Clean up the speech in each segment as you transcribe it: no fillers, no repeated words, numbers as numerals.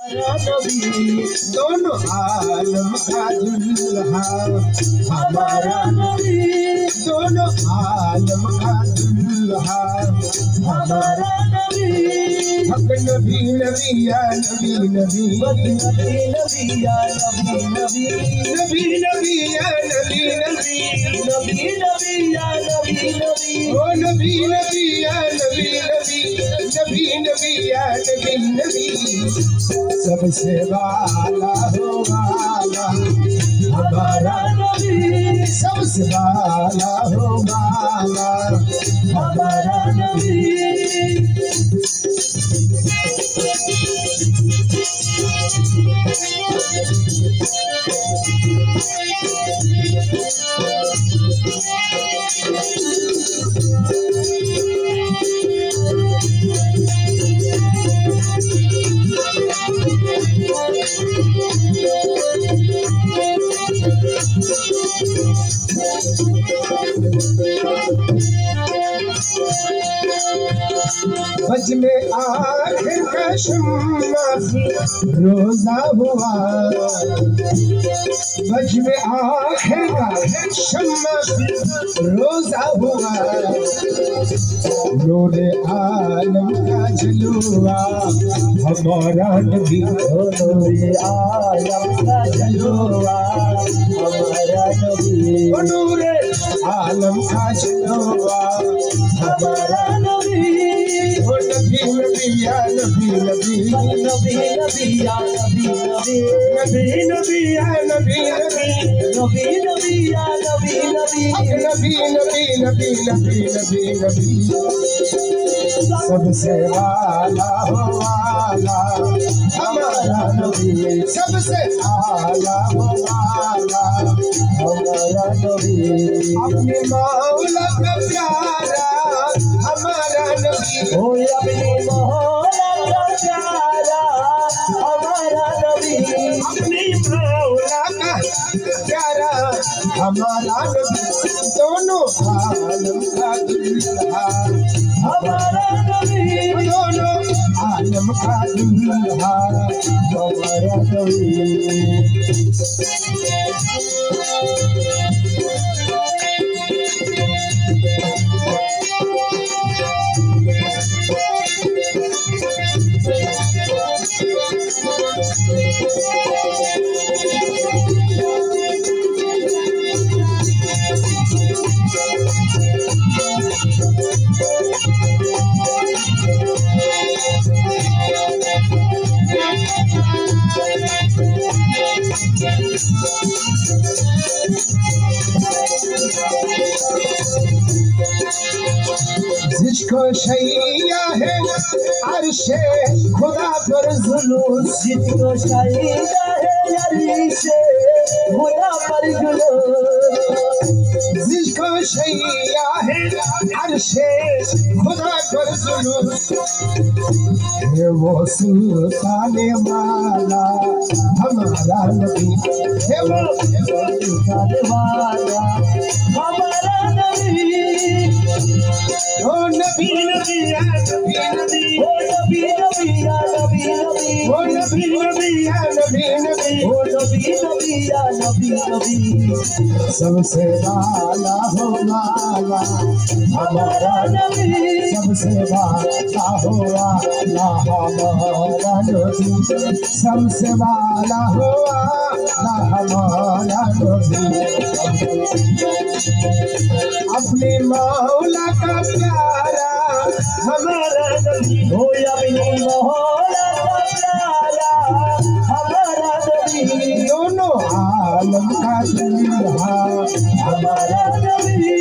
नबी दोनों आलम का दुल्हा हमारा नबी दोनों आलम का दुल्हा हमारा नबी हक नबी नबी या नबी नबी नबी नबी या नबी नबी नबी नबी या नबी नबी नबी नबी या नबी नबी ओ नबी नबी या नबी नबी नबी नबी या नबी नबी सबसे वाला हो वाला हमारा नबी सबसे वाला हो वाला हमारा नबी बज में आखिर का शम्मा रोजा हुआ बज में आखिर का शम्मा रोजा हुआ नूरे आलम का जलवा हमारा नबी नूरे आलम का जलवा हमारा नबी नूरे आलम का जलवा हमारा नबी नबी नबी या नबी नबी नबी नबी या नबी नबी नबी नबी या नबी नबी नबी नबी या नबी नबी नबी नबी नबी नबी नबी नबी सबसे वाला हो वाला हमारा नबी सबसे आला हो वाला हमारा नबी अपने मौला का प्यारा हमारा नबी ओ अपने मौला का प्यारा हमारा नबी अपने मौला का प्यारा हमारा नबी दोनों आलम का दुल्हा हमारा नबी दोनों आलम का दुल्हा हमारा नबी जिसको शैया है अर्शे खुदा पर जुलूस जिसको शैया है अर्शे खुदा पर जुलूस जिसको शैया है अर्शे खुदा पर जुलूस वो सुल्तान वाला हमारा नबी है वो सुल्तान वाला हमारा नबी ओ नबी नबी या नबी नबी ओ नबी नबी या नबी नबी ओ नबी नबी या नबी नबी ओ नबी नबी या नबी नबी सबसे वाला हो वाला हमारा नबी सबसे वाला हो वाला हमारा नबी सबसे वाला हो वाला हमारा नबी अपने मौला का प्यारा हमारा नबी हो अपने मौला का प्यारा हमारा नबी दोनों आलम का दुल्हा हमारा नबी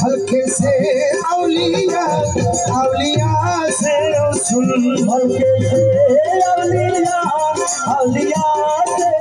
हल्के से औलिया औलिया से सुन, हल्के से औलिया औलिया से